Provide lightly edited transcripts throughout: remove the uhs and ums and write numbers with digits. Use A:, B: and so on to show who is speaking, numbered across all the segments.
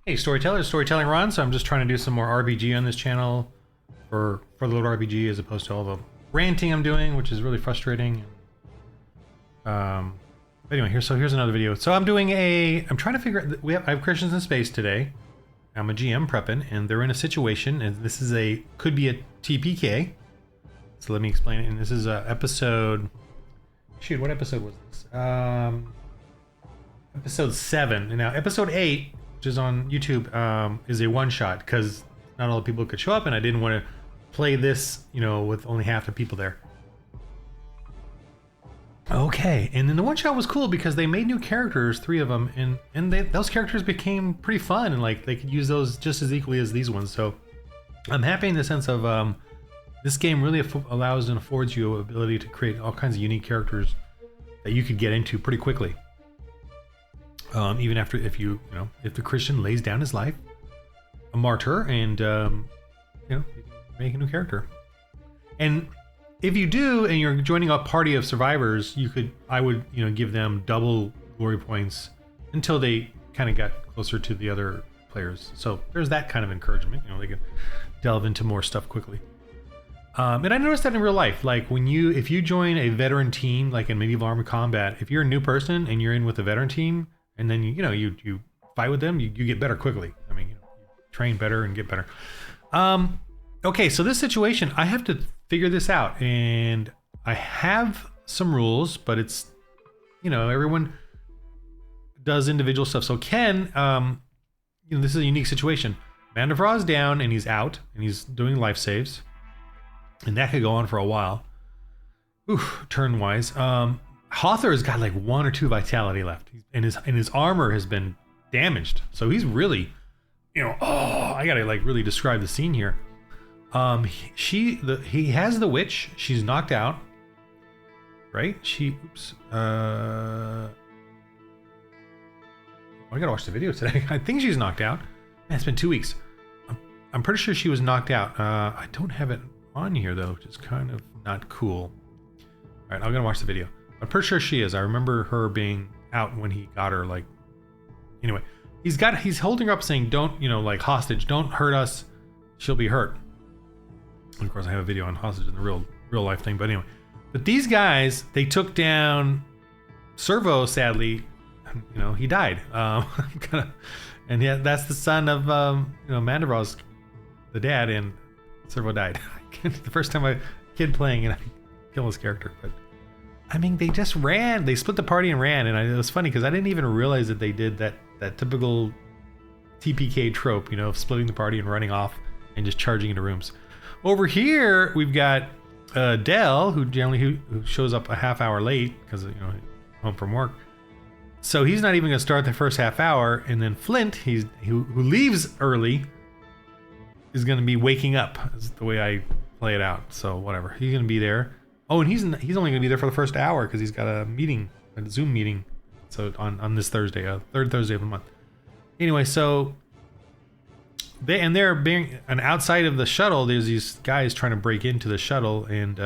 A: Hey, storytellers, storytelling Ron. So I'm just trying to do some more RPG on this channel for the little RPG as opposed to all the ranting I'm doing, which is really frustrating. But anyway, here's another video. So I'm trying to figure out, I have Christians in Space today. I'm a GM prepping, and they're in a situation, and this is could be a TPK. So let me explain it. And this is episode, shoot, what episode was this? Episode 7. And now episode 8, which is on YouTube, is a one-shot because not all the people could show up, and I didn't want to play this, with only half the people there. Okay, and then the one-shot was cool because they made new characters, 3 of them, and those characters became pretty fun, and like they could use those just as equally as these ones. So I'm happy in the sense of this game really allows and affords you the ability to create all kinds of unique characters that you could get into pretty quickly. Even after, if the Christian lays down his life, a martyr, and you can make a new character. And if you do, and you're joining a party of survivors, I would give them double glory points until they kind of got closer to the other players. So there's that kind of encouragement. They can delve into more stuff quickly. And I noticed that in real life, like if you join a veteran team, like in medieval army combat, if you're a new person and you're in with a veteran team, and then you fight with them, you get better quickly. I mean, you train better and get better. Okay, so this situation, I have to figure this out, and I have some rules, but it's, everyone does individual stuff. So Ken, this is a unique situation. Mandevra's down, and he's out, and he's doing life saves, and that could go on for a while. Turn-wise. Hawthor has got like 1 or 2 vitality left, and his armor has been damaged. So he's really, I gotta like really describe the scene here. He has the witch. She's knocked out, right? I gotta watch the video today. I think she's knocked out. Man, it's been 2 weeks. I'm pretty sure she was knocked out. I don't have it on here though, which is kind of not cool. All right, I'm gonna watch the video. I'm pretty sure she is. I remember her being out when he got her. Like, anyway, he's holding her up, saying, "Don't, like hostage. Don't hurt us. She'll be hurt." And of course, I have a video on hostage in the real life thing. But anyway, these guys, they took down Servo. Sadly, he died. And yeah, that's the son of Mandevra's, the dad, and Servo died. The first time a kid playing, and I kill his character, but. I mean, they just ran. They split the party and ran, and it was funny because I didn't even realize that they did that typical TPK trope, of splitting the party and running off and just charging into rooms. Over here, we've got Dell, who shows up a half hour late because home from work. So he's not even going to start the first half hour, and then Flint, who leaves early, is going to be waking up. Is the way I play it out. So whatever, he's going to be there. Oh, and he's only going to be there for the first hour because he's got a Zoom meeting. So on this Thursday, third Thursday of the month. Anyway, so they're being outside of the shuttle. There's these guys trying to break into the shuttle, and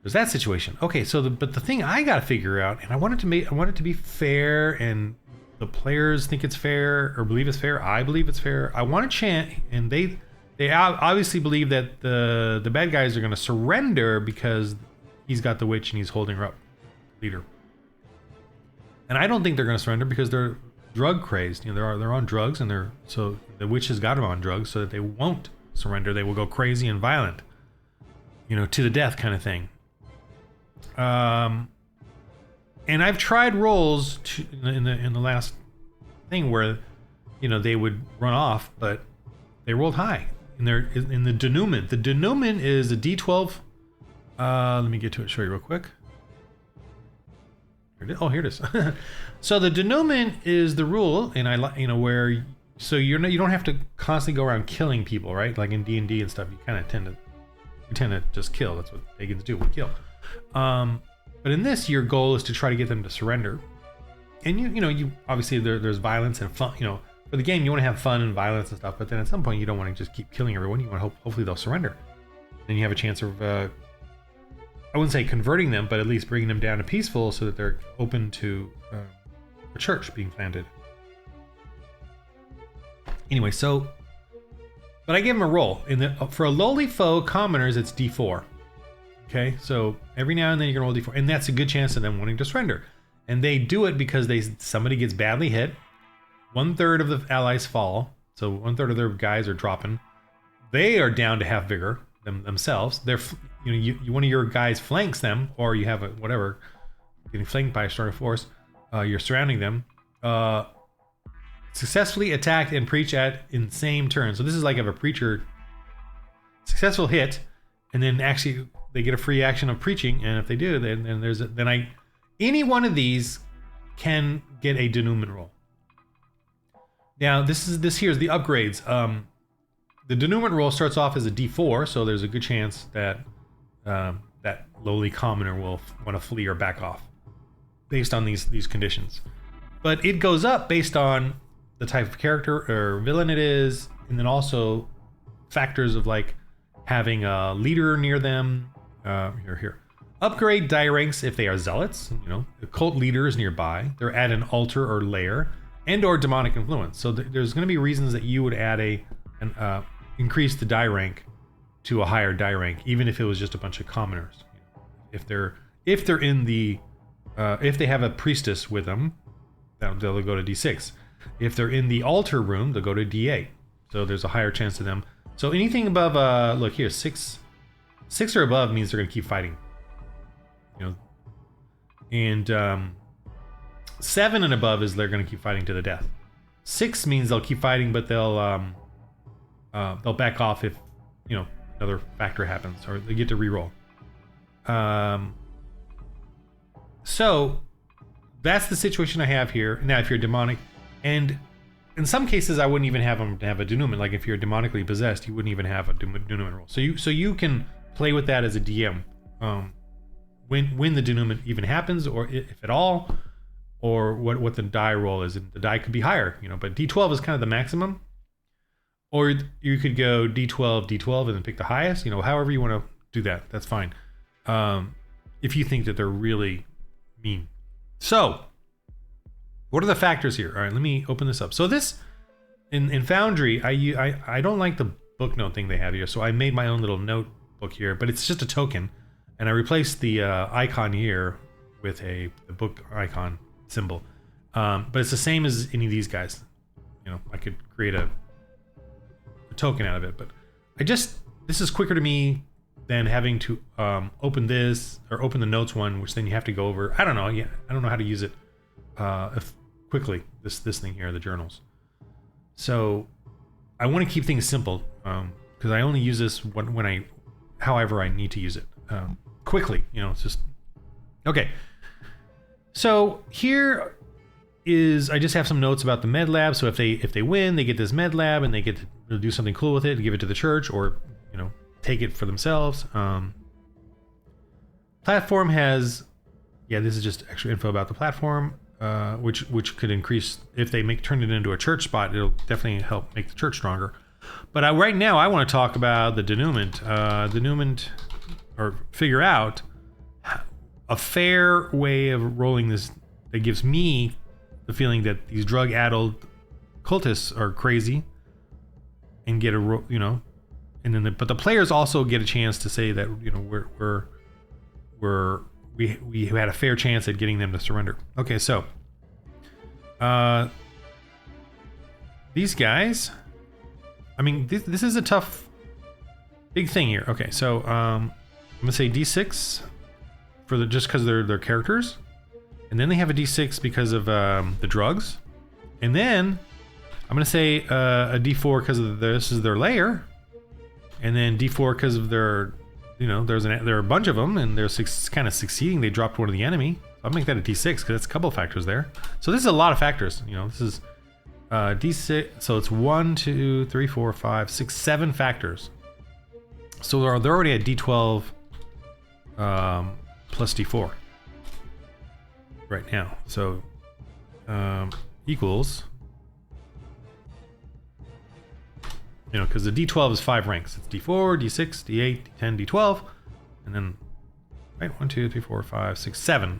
A: there's that situation. Okay, so but the thing I got to figure out, and I want it to be fair, and the players think it's fair or believe it's fair. I believe it's fair. I want to chant, and they obviously believe that the bad guys are going to surrender because he's got the witch and he's holding her up, leader. And I don't think they're going to surrender because they're drug crazed. They're on drugs, and so the witch has got them on drugs so that they won't surrender. They will go crazy and violent, to the death kind of thing. And I've tried rolls in the last thing where, they would run off, but they rolled high. In the denouement. The denouement is a D12. Let me get to it. Show you real quick. Here it is. So the denouement is the rule, and where you don't have to constantly go around killing people, right? Like in D&D and stuff, you kind of tend to just kill. That's what pagans do. We kill. But in this, your goal is to try to get them to surrender. And you obviously there's violence and fun. For the game, you want to have fun and violence and stuff, but then at some point you don't want to just keep killing everyone. You want to hopefully they'll surrender. Then you have a chance of, I wouldn't say converting them, but at least bringing them down to peaceful so that they're open to a church being planted. Anyway, so, but I give them a roll. For a lowly foe, commoners, it's D4. Okay, so every now and then you can roll D4, and that's a good chance of them wanting to surrender. And they do it because somebody gets badly hit. 1/3 of the allies fall, so 1/3 of their guys are dropping. They are down to half vigor themselves. They're, one of your guys flanks them, or you have whatever, getting flanked by a stronger force. You're surrounding them. Successfully attacked and preach in same turn. So this is like if a preacher successful hit, and then actually they get a free action of preaching, and if they do, then any one of these can get a denouement roll. Now this here is the upgrades. The denouement roll starts off as a D4, so there's a good chance that that lowly commoner will want to flee or back off based on these conditions. But it goes up based on the type of character or villain it is, and then also factors of like having a leader near them. Here. Upgrade die ranks if they are zealots, occult leaders nearby. They're at an altar or lair, and/or demonic influence. So there's going to be reasons that you would add increase the die rank to a higher die rank, even if it was just a bunch of commoners. If they're in the if they have a priestess with them, they'll go to D6. If they're in the altar room, they'll go to D8. So there's a higher chance of them. So anything above, look here, 6 or above means they're going to keep fighting. And 7 and above is they're going to keep fighting to the death. 6 means they'll keep fighting, but they'll back off if another factor happens, or they get to reroll. So that's the situation I have here. Now, if you're demonic, and in some cases I wouldn't even have them to have a denouement. Like if you're demonically possessed, you wouldn't even have a denouement roll. So you can play with that as a DM. When the denouement even happens, or if at all, or what the die roll is. And the die could be higher, but D12 is kind of the maximum. Or you could go D12, and then pick the highest, however you want to do that, that's fine. If you think that they're really mean. So, what are the factors here? All right, let me open this up. So this, in Foundry, I don't like the book note thing they have here, so I made my own little notebook here, but it's just a token. And I replaced the icon here with the book icon symbol. But it's the same as any of these guys. I could create a token out of it, but this is quicker to me than having to open this or open the notes one, which then you have to go over. I don't know. Yeah, I don't know how to use it quickly. This thing here, the journals. So I want to keep things simple because I only use this however I need to use it quickly. It's just okay. So here is I just have some notes about the med lab. So if they win, they get this med lab and they get to do something cool with it, give it to the church, or take it for themselves. Platform has, this is just extra info about the platform, which could increase if they turn it into a church spot. It'll definitely help make the church stronger. But right now I want to talk about the denouement, or figure out a fair way of rolling this that gives me the feeling that these drug-addled cultists are crazy and get and then but the players also get a chance to say that we had a fair chance at getting them to surrender. Okay, so these guys, I mean, this is a tough big thing here. Okay, so I'm gonna say D6 for just because they're characters, and then they have a D6 because of the drugs, and then I'm gonna say a D4 because of this is their layer, and then D4 because of their, there are a bunch of them and they're kind of succeeding. They dropped one of the enemy. I'll make that a D6 because that's a couple of factors there. So this is a lot of factors. This is D6. So it's 1, 2, 3, 4, 5, 6, 7 factors. So they're already at D12 plus D4 right now. So equals, because the D12 is 5 ranks. It's D4, D6, D8, D10, D12, and then, right, 1, 2, 3, 4, 5, 6, 7.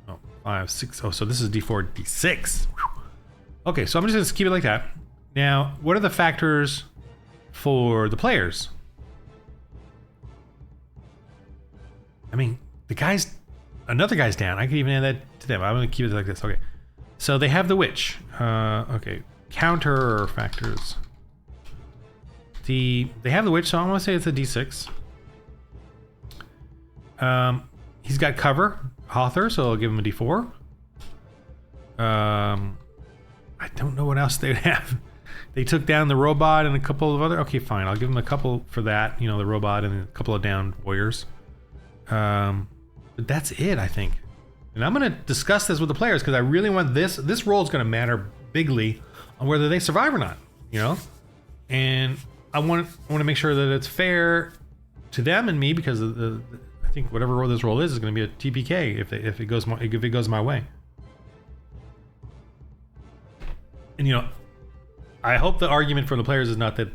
A: Oh, 5, 6. Oh, so this is D4, D6. Okay, so I'm just gonna keep it like that. Now, what are the factors for the players? I mean, another guy's down. I could even add that to them. I'm gonna keep it like this. Okay. So they have the witch. Okay. Counter factors. They have the witch, so I'm gonna say it's a D6. He's got cover, author, so I'll give him a D4. I don't know what else they'd have. They took down the robot and a couple of other. Okay, fine. I'll give him a couple for that. You know, the robot and a couple of downed warriors. But that's it, I think. And I'm gonna discuss this with the players because I really want this. This role is gonna matter bigly on whether they survive or not. You know, and I want to make sure that it's fair to them and me because I think whatever role this role is going to be a TPK if it goes my way. And you know, I hope the argument for the players is not that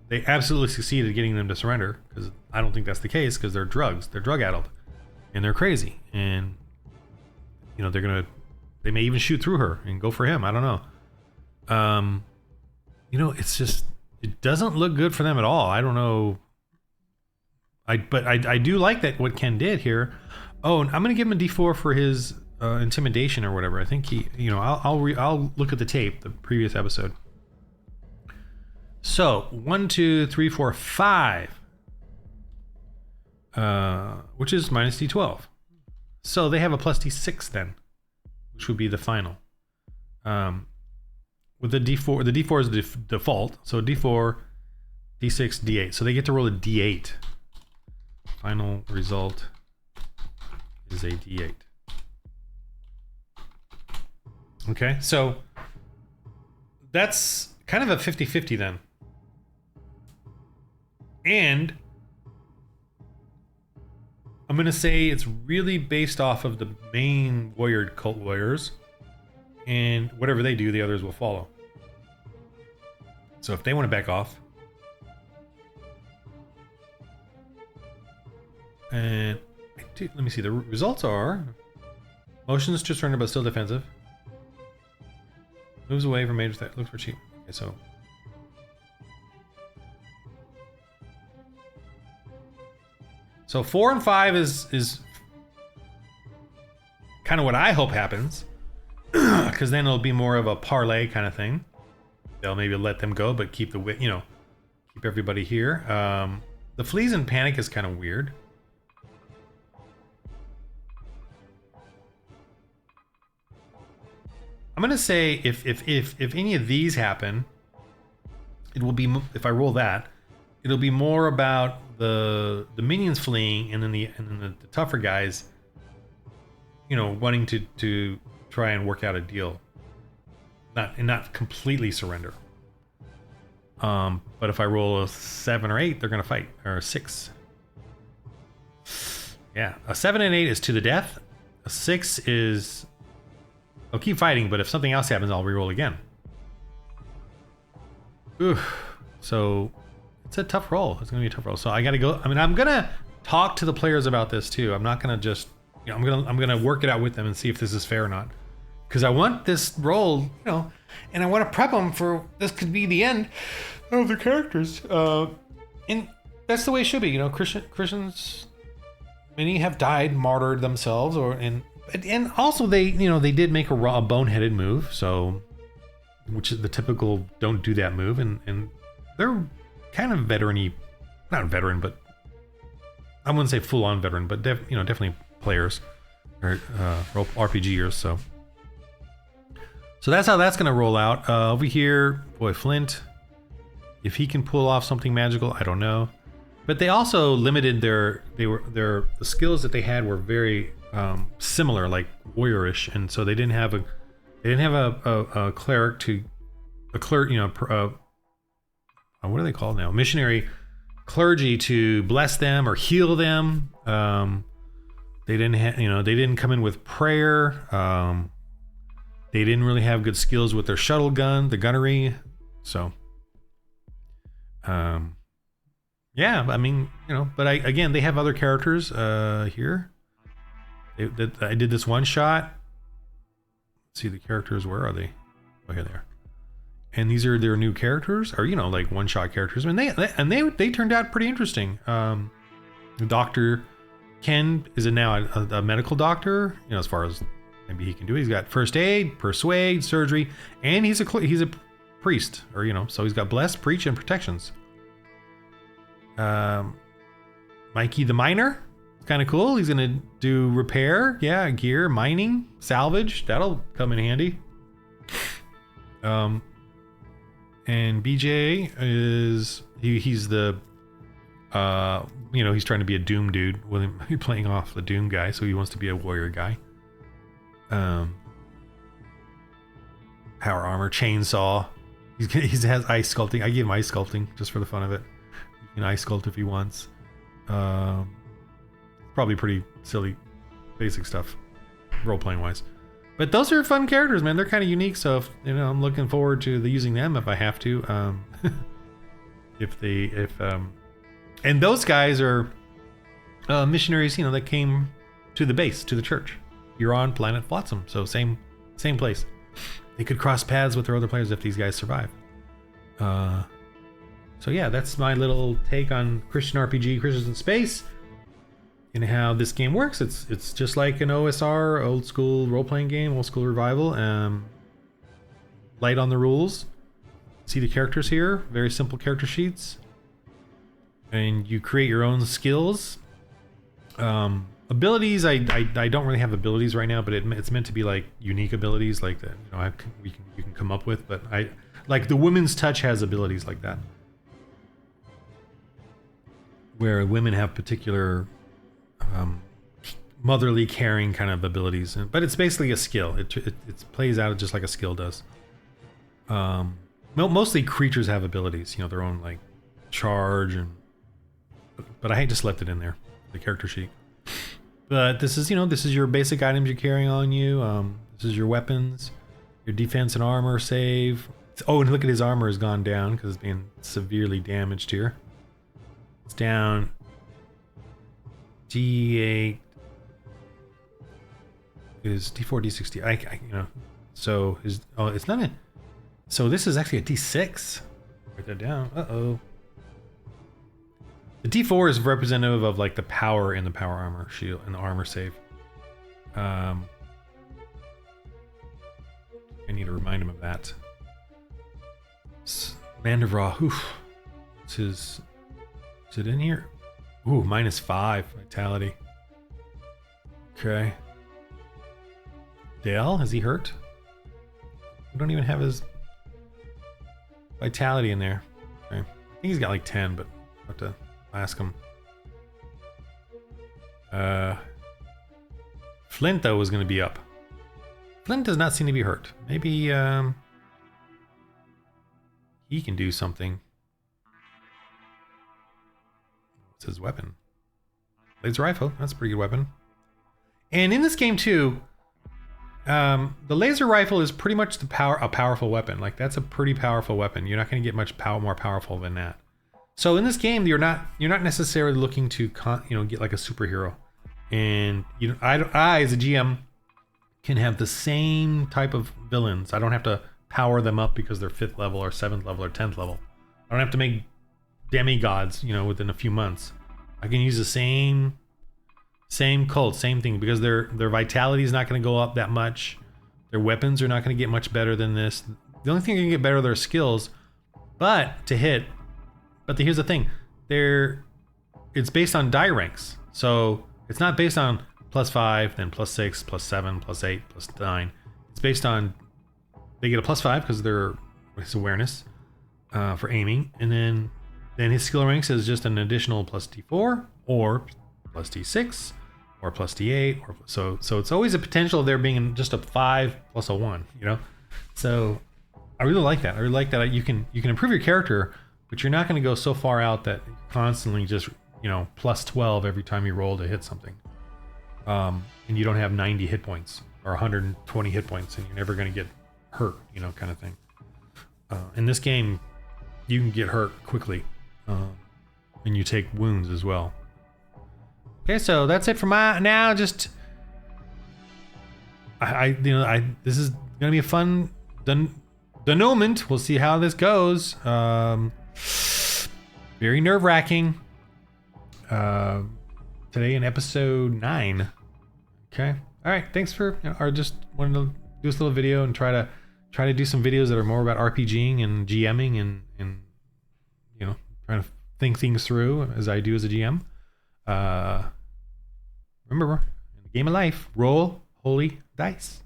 A: they absolutely succeeded at getting them to surrender, because I don't think that's the case, because they're drug addled, and they're crazy, and you know they may even shoot through her and go for him. I don't know. You know, it doesn't look good for them at all. I don't know. But I do like that what Ken did here. Oh, and I'm gonna give him a D4 for his intimidation or whatever. I think he, you know, I'll look at the tape, the previous episode. So 1, 2, 3, 4, 5, which is minus D12. So they have a plus D6 then, which would be the final. With the D4 is the default. So D4, D6, D8. So they get to roll a D8. Final result is a D8. Okay, so that's kind of a 50-50 then. And I'm going to say it's really based off of the main warrior cult warriors, and whatever they do, the others will follow. So if they want to back off, and let me see, the results are motions to surrender but still defensive, moves away from major threat, looks for cheap. Okay, so 4 and 5 is kind of what I hope happens, because then it'll be more of a parlay kind of thing. They'll maybe let them go, but keep keep everybody here. The fleas and panic is kind of weird. I'm gonna say if any of these happen, it will be, if I roll that, it'll be more about the minions fleeing, and then the tougher guys, you know, wanting to try and work out a deal, not completely surrender. But if I roll a 7 or 8, they're gonna fight, or a 6. Yeah, a 7 and 8 is to the death. A 6 is, I'll keep fighting, but if something else happens, I'll reroll again. Oof. So it's a tough roll. It's gonna be a tough roll. So I gotta go. I mean, I'm gonna talk to the players about this too. I'm not gonna just, you know, I'm gonna work it out with them and see if this is fair or not. Because I want this roll, you know, and I want to prep them for this could be the end of the characters. And that's the way it should be. You know, Christians, many have died, martyred themselves, and also they did make a boneheaded move, so, which is the typical don't do that move, and they're kind of veteran-y, not veteran, but I wouldn't say full-on veteran, but definitely players or RPGers. So that's how that's gonna roll out. Over here, boy, Flint, if he can pull off something magical, I don't know, but they also limited the skills that they had were very similar, like warriorish, and so they didn't have a cleric, you know, what are they called now? Missionary clergy to bless them or heal them. They didn't come in with prayer. They didn't really have good skills with their shuttle gun, the gunnery. So, yeah, I mean, you know, but again, they have other characters here. I did this one shot. Let's see the characters. Where are they? Oh, here they are. and these are their new characters, or like one-shot characters. And they turned out pretty interesting. Dr. Ken is now a medical doctor, as far as maybe he can do. He's got first aid, persuade, surgery, and he's a priest, or so he's got bless, preach, and protections. Mikey the miner, kind of cool. He's gonna do repair, gear, mining, salvage. That'll come in handy. And BJ is he's the he's trying to be a Doom dude with him playing off the Doom guy, so he wants to be a warrior guy. Power armor, chainsaw. He has ice sculpting. I give him ice sculpting just for the fun of it. He can ice sculpt if he wants. Probably pretty silly, basic stuff, role playing wise. But those are fun characters, man. They're kind of unique. So if, I'm looking forward to using them if I have to. And those guys are missionaries, that came to the base, to the church. You're on planet Flotsam, so same place. They could cross paths with their other players if these guys survive. So yeah, that's my little take on Christian RPG, Christians in Space, and how this game works. It's just like an OSR, old school role-playing game, old school revival. Light on the rules. See the characters here, very simple character sheets. And you create your own skills. Abilities, I don't really have abilities right now, but it's meant to be like unique abilities like that. You can come up with, but like the women's touch has abilities like that, where women have particular motherly caring kind of abilities, but it's basically a skill. It plays out just like a skill does. Mostly creatures have abilities, their own like charge but I just left it in there, the character sheet. But this is your basic items you're carrying on you. This is your weapons, your defense and armor save. Oh, and look at his armor has gone down because it's being severely damaged here. It's down D8 is D4, D60. So it's not so this is actually a D6. Write that down. Uh-oh. The D4 is representative of like the power in the power armor shield and the armor save. I need to remind him of that. Band of Raw. Oof. Is it in here? Ooh, -5 vitality. Okay. Dale, is he hurt? We don't even have his vitality in there. Okay. I think he's got like 10, but I'll have to ask him. Flint though is going to be up. Flint does not seem to be hurt. Maybe he can do something. What's his weapon? Laser rifle. That's a pretty good weapon. And in this game too, the laser rifle is pretty much a powerful weapon. Like that's a pretty powerful weapon. You're not going to get much more powerful than that. So in this game, you're not necessarily looking to get like a superhero. And I as a GM can have the same type of villains. I don't have to power them up because they're 5th level or 7th level or 10th level. I don't have to make demigods, within a few months. I can use the same cult, same thing, because their vitality is not going to go up that much. Their weapons are not going to get much better than this. The only thing that can get better are their skills, but to hit. But here's the thing, it's based on die ranks. So it's not based on +5, then +6, +7, +8, +9. It's based on, they get a +5 because they're his awareness for aiming, and then his skill ranks is just an additional +D4 or +D6 or +D8 or so it's always a potential of there being just a 5 plus a 1, So I really like that. I really like that you can improve your character, but you're not going to go so far out that you're constantly just +12 every time you roll to hit something, and you don't have 90 hit points or 120 hit points, and you're never going to get hurt, kind of thing. In this game, you can get hurt quickly, and you take wounds as well. Okay, so that's it for my now. Just this is gonna be a fun Denouement. We'll see how this goes. Very nerve-wracking. Today in episode 9. Okay. All right. Thanks for, or just wanted to do this little video and try to do some videos that are more about RPGing and GMing and trying to think things through as I do as a GM. Remember, in the game of life, roll holy dice.